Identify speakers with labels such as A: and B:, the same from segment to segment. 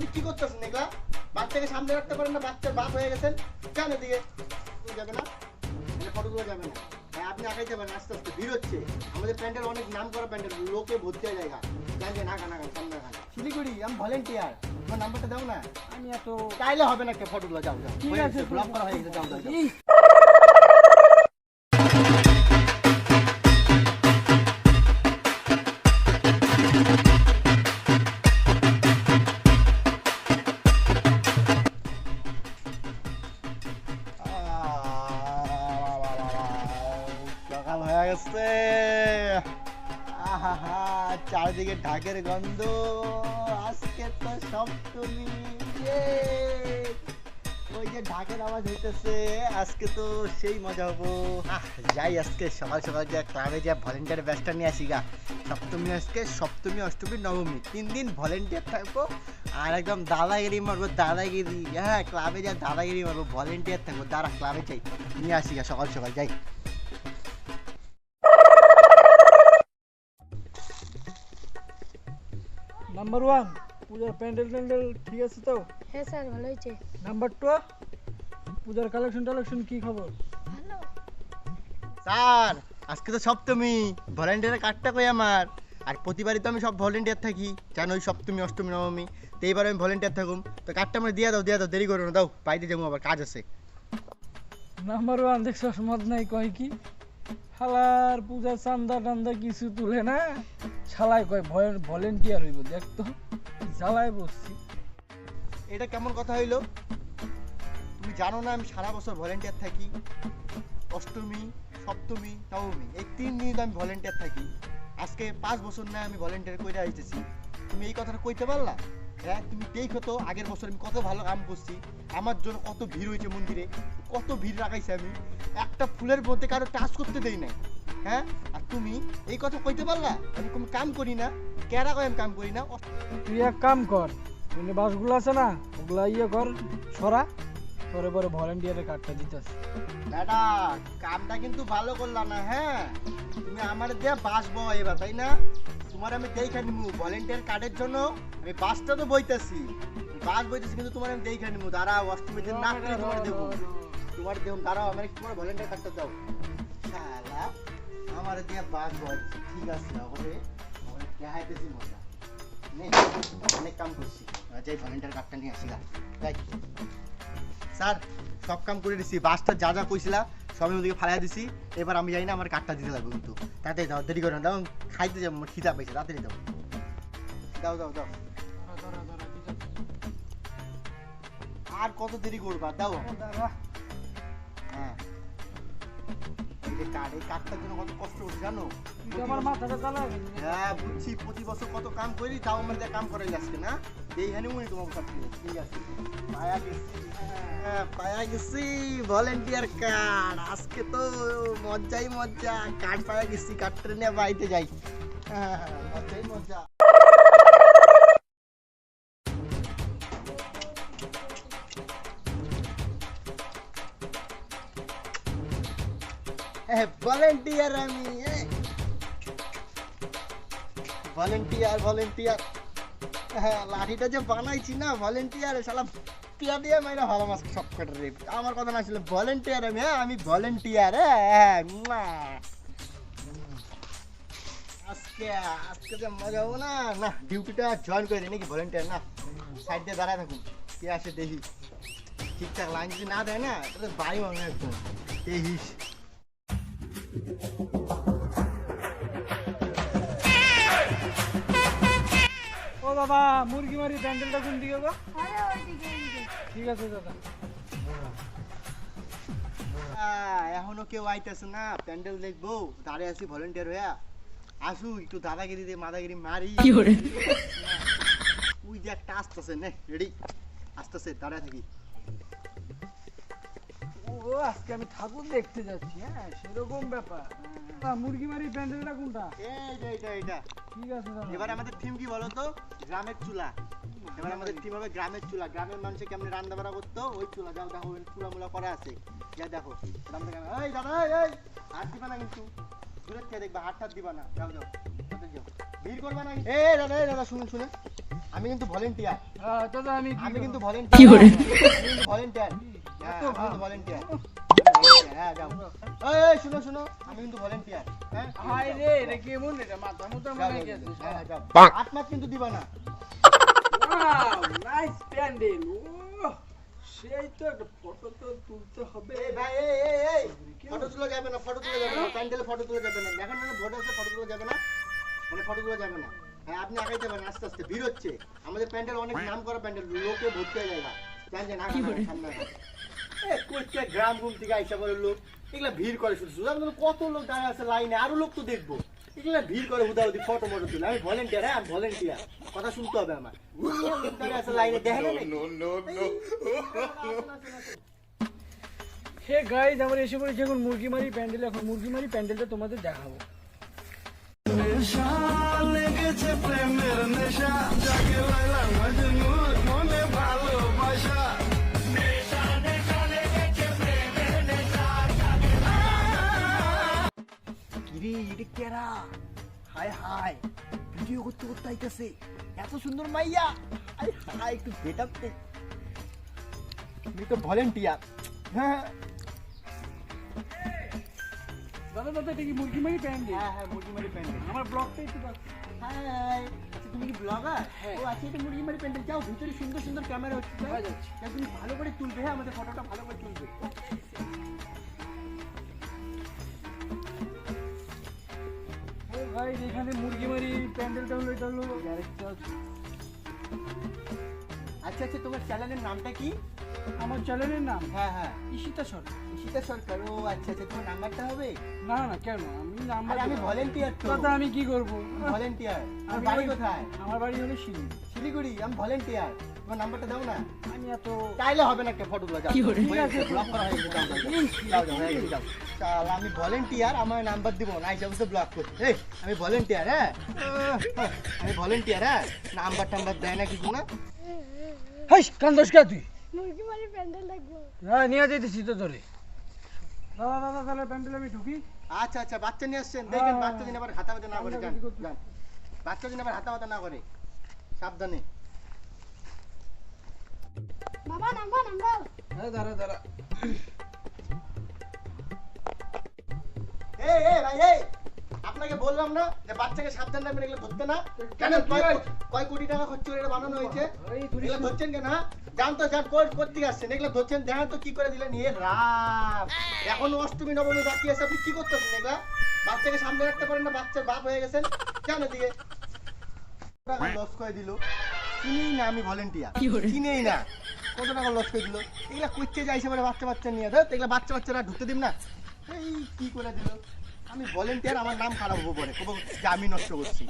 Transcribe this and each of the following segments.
A: আপনি কি করতেছেন এগুলা? বাচ্চাকে সামনে রাখতে পারেন না, বাচ্চার বাপ হয়ে গেছেন। কেন এদিকে যাবে না, ফটোগুলো যাবে না। হ্যাঁ আপনি আগে যাবেন, আস্তে আস্তে ভিড় হচ্ছে। আমাদের প্যান্ডেল অনেক নাম করা প্যান্ডেল, লোকে ভর্তি হয়ে জায়গা। জানছেন না গান সামনে গান শিলিগুড়ি, আমি ভলেন্টিয়ার। তোমার নাম্বারটা দাও না।
B: আমি এত
A: চাইলে হবে না, একটা ফটোগুলো যাও যাও।
B: ঠিক আছে,
A: ব্লক করা হয়ে গেছে, যাও যাও যাও। সকাল হয়ে গেছে। আহা, চারিদিকে ঢাকের গন্ধ। আজকে তো সপ্তমী। ওই যে ঢাকের আওয়াজ হইতেছে, আজকে তো সেই মজা হবো। যাই আজকে সকাল সকাল যে ক্লাবে যে ভলেন্টিয়ার ব্যাচটা নিয়ে আসি গা। সপ্তমী আজকে, সপ্তমী অষ্টমী নবমী 3 দিন ভলেন্টিয়ার থাকবো। আর একদম দাদাগিরি মারবো, দাদাগিরি। হ্যাঁ ক্লাবে যা দাদাগিরি মারবো, ভলেন্টিয়ার থাকবো। দাঁড়া ক্লাবে যাই, নিয়ে আসি গা সকাল সকাল যাই।
B: নাম্বার 1 পূজার প্যান্ডেল ট্যান্ডেল ঠিক আছে তো?
C: হ্যাঁ স্যার ভালো হয়েছে।
B: নাম্বার 2 পূজার কালেকশন কি খবর?
C: ভালো।
A: স্যার আজকে তো সপ্তমী, ভলেন্টিয়ারের কার্ডটা কই আমার? আর প্রতিবারই তো আমি সব ভলেন্টিয়ার থাকি, জানো ওই সপ্তমী অষ্টমী নবমী। তো এইবার আমি ভলেন্টিয়ার থাকুম। তো কার্ডটা আমার দিয়ে দাও, দেরি করো না, দাও বাইরে যাবো, আবার কাজ আছে।
B: নাম্বার 1 দেখছো মদ নাই কয় কি হালার পূজার চান্দা টান্দা কিছু তুলে না, শালায় কয় ভলেন্টিয়ার হইব। দেখতো জ্বালায় বসছি।
A: এটা কেমন কথা হইলো? তুমি জানো না আমি সারা বছর ভলেন্টিয়ার থাকি? অষ্টমী, সপ্তমী, নবমী এই 3 দিন আমি ভলেন্টিয়ার থাকি। আজকে 5 বছর না আমি ভলেন্টিয়ার কইরা আইতেছি। তুমি এই কথাটা কইতে পারলা? হ্যাঁ তুমি দেখো তো আগের বছর আমি কত ভালো কাম করছি। আমার জন্য কত ভিড় হয়েছে মন্দিরে, কত ভিড় রাখাইছে। আমি একটা ফুলের মধ্যে কারো টাচ করতে দেই নাই। হ্যাঁ আর তুমি এই কথা কইতে পারলা? আমি কোনো কাম করি না। কেরা কয় আমি কাম করি না?
B: তুই এক কাম কর, মানে বাসগুলো আছে না ওগুলা কর সরা, তোরে পরে ভলেন্টিয়ারের কার্ডটা দিতেছে।
A: দাদা কামটা কিন্তু ভালো করলাম না। হ্যাঁ তুমি আমার দিয়ে বাস বয় এবার, তাই না? তোমার আমি দেখে নিবো ভলেন্টিয়ার কার্ডের জন্য। আমি বাসটা তো বইতেছি, বাস বইতেছি, কিন্তু তোমার আমি দেখে নিবো। দাঁড়াও অষ্টমীর দিন নাক করে তোমার দেবো, তোমার দেবো। দাঁড়াও আমার তোমার ভলেন্টিয়ার কার্ডটা দাও। শালা আমার দিয়ে বাস বইতেছি, ঠিক আছে হবে। আমার দেখাইতেছি মজা নেই, অনেক কাম করছি। যাই ভলেন্টিয়ার কার্ডটা নিয়ে আসি গা, তাই। স্যার সব কাম করে দিছি, বাসটা যা যা কইছিলা সবই ওদিকে ফালাই দিছি। এবার আমি যাই না, আমার কার্ডটা দিতে লাগবে কিন্তু। তাড়াতাড়ি দাও, দেরি করে না, দাও খাইতে যাবো, আমার খিদা পাইছে। তাড়াতাড়ি দাও দাও দাও দাও। আর কত দেরি করবা, দাও। হ্যাঁ এই যে কার্ড, এই কার্ডটার জন্য কত কষ্ট হচ্ছে জানো?
B: আমার মাথাটা চালায়।
A: হ্যাঁ বুঝছি, প্রতি বছর কত কাম করি, তাও আমার দিয়ে কাম করাই যাচ্ছে না। এইখানে উনি তোমার কাছে ঠিক আছে। পায়া গেছি, হ্যাঁ পায়া গেছি ভলেন্টিয়ার কার্ড। আজকে তো মজাই মজা, কার্ড পায়া গেছি। কার্ডটা নিয়ে বাড়িতে যাই। হ্যাঁ মজাই মজা। ভলেন্টিয়ার আমি, ভলেন্টিয়ার। হ্যাঁ লাঠিটা যে বানাইছি না ভলেন্টিয়ার, শালা টিয়া দিয়ে মাইরা ভালো মাছ সব কাটার রে। আমার কথা না ছিল ভলেন্টিয়ার আমি। হ্যাঁ আমি ভলেন্টিয়ার। হ্যাঁ আজকে আজকে যে মজা হবো না। না ডিউটিটা জয়েন করে দিই নাকি ভলেন্টিয়ার? না সাইড দিয়ে দাঁড়ায় থাকুন, কে আসে দেখি। ঠিকঠাক লাইন যদি না দেয় না তাহলে বাড়ি মনে একদম দেখিস।
B: ও দাদা মুরগি মারি প্যান্ডেলটা কোন দিকে গো?
C: আরে ওইদিকে ওইদিকে।
B: ঠিক আছে দাদা।
A: এখনো কেউ আইতেছে না, প্যান্ডেল দেখবো। দাঁড়িয়ে আছি ভলেন্টিয়ার হইয়া। আসু একটু দাদাগিরি দিয়ে মাদাগিরি মারি। ওই যে একটা আসতেছে, নে রেডি আসতেছে, দাঁড়িয়ে থাকি।
B: ও আজকে আমি ঠাকুর দেখতে যাচ্ছি। হ্যাঁ সেরকম ব্যাপার। মুরগি মারি প্যান্ডেলটা কোনটা?
A: এইটা
B: ঠিক আছে দাদা।
A: এবার আমাদের থিম কি বলো তো? গ্রামের চুলা। এবার আমাদের থিম হবে গ্রামের চুলা। গ্রামের মানুষে কেমন রান্না বাড়া করতো ওই চুলা। যাও দেখো চুলা মুলা করা আছে, যা দেখো। এই দাদা এই হাত দিবা না কিন্তু, দূরের থেকে দেখবা, হাত দিবা না। যাও যাও যাও, ভিড় করবা না। এই দাদা শুনুন শুনুন, আমি কিন্তু ভলেন্টিয়ার।
B: দাদা আমি
A: আমি কিন্তু
B: কি
A: ভলেন্টিয়ার। আমি কিন্তু ভলেন্টিয়ার। হ্যাঁ, আমি কিন্তু ভলেন্টিয়ার। হ্যাঁ, যাও। এই শুনো শুনো, আমি কিন্তু ভলেন্টিয়ার। হ্যাঁ,
B: হাই রে এটা কেমন এটা মাথা মতো
A: যাও,
B: মনে
A: যাও,
B: গেছে
A: যাও, হ্যাঁ, যাও। হাত মাত কিন্তু দিবা না।
B: ওয়াও নাইস প্যান্ডেল ও সেই তো একটা ফটো তো তুলতে হবে
A: এই ভাই, এই ফটো তুলে যাবে না, ফটো তুলে যাবে না, প্যান্ডেলে ফটো তুলে যাবে না। দেখেন না বোর্ড আছে, ফটো তুলে যাবে না, মানে ফটো তুলে যাবে না। হ্যাঁ, আপনি আগাই যাবেন আস্তে আস্তে, ভিড় হচ্ছে। আমাদের প্যান্ডেল অনেক নাম করা প্যান্ডেল, লোকে ভর্তি হয়ে যায় না। জানেন না, সামনে কোচে গ্রাম গুম থেকে আইসা করে লোক এগুলা ভিড় করে শুধু শুধু। আপনারা কত লোক দাঁড়া আছে লাইনে, আরো লোক তো দেখবো। এগুলা ভিড় করে হুদাহুদি ফটো মটো তুলে। আমি ভলেন্টিয়ার, হ্যাঁ ভলেন্টিয়ার, কথা শুনতে হবে আমার। লোক দাঁড়া আছে লাইনে, দেখেন
B: হে গাইজ আমরা এসে পড়েছি এখন মুরগিমারি প্যান্ডেল এখন মুরগিমারি প্যান্ডেলটা তোমাদের দেখাবো
A: হাই হাই, ভিডিও করতে করতে আইতেছে, এত সুন্দর মাইয়া। আরে হাই, একটু গেট আপ দে। আমি তো ভলেন্টিয়ার। হ্যাঁ
B: দাদা দাদা এটা কি মুরগিমারি প্যান্ডেল
A: হ্যাঁ হ্যাঁ, মুরগিমারি প্যান্ডেল।
B: আমার ব্লগটা একটু
A: হাই, তুমি কি ব্লগার?
B: হ্যাঁ।
A: ও আচ্ছা, এটা মুরগিমারি প্যান্ডেল। যাও, ভিতরে সুন্দর সুন্দর ক্যামেরা হচ্ছে,
B: দেখা যাচ্ছে।
A: যাও, তুমি ভালো করে তুলবে। হ্যাঁ, আমাদের ফটোটা ভালো করে তুলবে।
B: ভাই এখানে মুরগিমারি প্যান্ডেলটা হলো এটা হলো গ্যারেজটা
A: আচ্ছা আচ্ছা, তোমার চ্যানেলের নামটা কি?
B: আমার চ্যানেলের নাম
A: হ্যাঁ হ্যাঁ,
B: ঈশিতা সরকার
A: ঈশিতা সরকার। ও আচ্ছা আচ্ছা, তোমার নাম্বারটা হবে?
B: না না কেন আমি নাম্বার
A: আরে আমি ভলেন্টিয়ার তো।
B: দাদা আমি কি করবো
A: ভলেন্টিয়ার। আমার
B: আমি
A: বাড়ি
B: ওই-
A: কোথায়?
B: আমার বাড়ি হলো শিলিগুড়ি
A: শিলিগুড়ি। আমি ভলেন্টিয়ার, তোমার নাম্বারটা দাও না।
B: আমি এত
A: চাইলে হবে না, একটা ফটো তুলে যাও।
B: ঠিক আছে।
A: ব্লক করা হয়ে গেছে, যাও, যাও, যাও, হয়ে গেছে, যাও। শালা, আমি ভলেন্টিয়ার, আমার নাম্বার দিব না, আইসা বসে ব্লক করতে। এই, আমি ভলেন্টিয়ার। হ্যাঁ আমি ভলেন্টিয়ার। হ্যাঁ, নাম্বার টাম্বার দেয় না কিছু না।
B: হাইস কান্দস কে তুই
C: মুরগি মারি প্যান্ডেল দেখবো।
B: হ্যাঁ নিয়ে যেতেছি তো ধরে দাদা দাদা তাহলে প্যান্ডেলে আমি ঢুকি
A: আচ্ছা আচ্ছা, বাচ্চা নিয়ে আসছেন, দেখেন
B: হ্যাঁ।
A: বাচ্চা দিন আবার হাতাবাতা না করে। যান,
B: কি করছিস?
A: যান। বাচ্চা দিন আবার হাতাবাতা না করে, সাবধানে।
C: বাবা নামবো নামবো।
B: হ্যাঁ দাঁড়া দাঁড়া
A: এই এই ভাই, এই আপনাকে বললাম না যে বাচ্চাকে সাবধান রাখবেন, এগুলো ধরতে না। কেন
B: কি হয়?
A: কয় কোটি টাকা খরচ করে এটা বানানো হয়েছে?
B: এই তুই
A: এগুলো ধরছেন কেন? হ্যাঁ? জান তো, জান করতে আসছেন, এগুলো ধরছেন। দেখেন তো কি করে দিলেন। এ রাম, এখনো অষ্টমী নবমী বাকি আছে, আপনি কি করতেছেন এগুলা? বাচ্চাকে সামনে রাখতে পারেন না, বাচ্চার বাপ হয়ে গেছেন। কেন দিকে টাকা লস করে দিল? চিনেই না, আমি ভলেন্টিয়ার, চিনেই না। কত টাকা লস করে দিল? এগুলা করতে যাইছে বলে বাচ্চা বাচ্চা নিয়ে ধর, এগুলা বাচ্চা বাচ্চারা ঢুকতে দিন না। এই কি করে দিল? আমি ভলেন্টিয়ার, আমার নাম খারাপ হবো পরে, কব যে আমি নষ্ট করছি।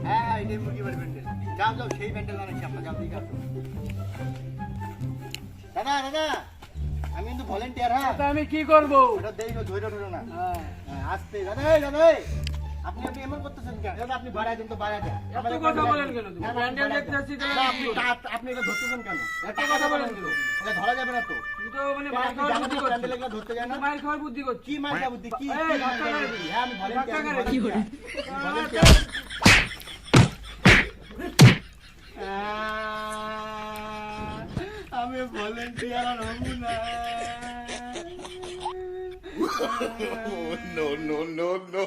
A: হ্যাঁ হ্যাঁ, এটাই মুরগিমারি প্যান্ডেল। যাও যাও, সেই প্যান্ডেল বানাচ্ছি আপনার, যাও দিকে আসো। দাদা দাদা, আমি কিন্তু ভলেন্টিয়ার। হ্যাঁ,
B: তা আমি কি করবো
A: ওটা দেই না, ধৈর্য ধরো না।
B: হ্যাঁ
A: হ্যাঁ, আসতে। দাদা এই, দাদা এই, আপনি আপনি এমন করতেছেন কেন? দাদা আপনি বাড়ায় দেন তো, বাড়ায় দেন।
B: এত কথা বলেন কেন তুমি?
A: না, না,
B: প্যান্ডেল
A: বাড়ায়
B: দেখতে
A: দেন।
B: আসছি তাহলে
A: না,
B: কি
A: আপনি এটা ধরতেছেন কেন?
B: এত কথা বলেন কেন?
A: এটা ধরা যাবে না তো।
B: তুই তো মানে
A: কেন,
B: মার
A: আপনি
B: খাওয়ার
A: জানেন
B: বুদ্ধি
A: না
B: করছিস
A: প্যান্ডেল এগুলো ধরতে যায় না?
B: তুই মার খাওয়ার বুদ্ধি করছিস
A: কি মাইকা বুদ্ধি? কি
B: এই,
A: কি মাইকা
B: ধাক্কা মারবি।
A: বুদ্ধি? হ্যাঁ, আমি ভলেন্টিয়ার,
B: ধাক্কা
A: আমি
B: মারবি।
A: ভলেন্টিয়ার। আমি ভলেন্টিয়ার। আমি ভলেন্টিয়ার আর হবো না।
D: no, no, no, no.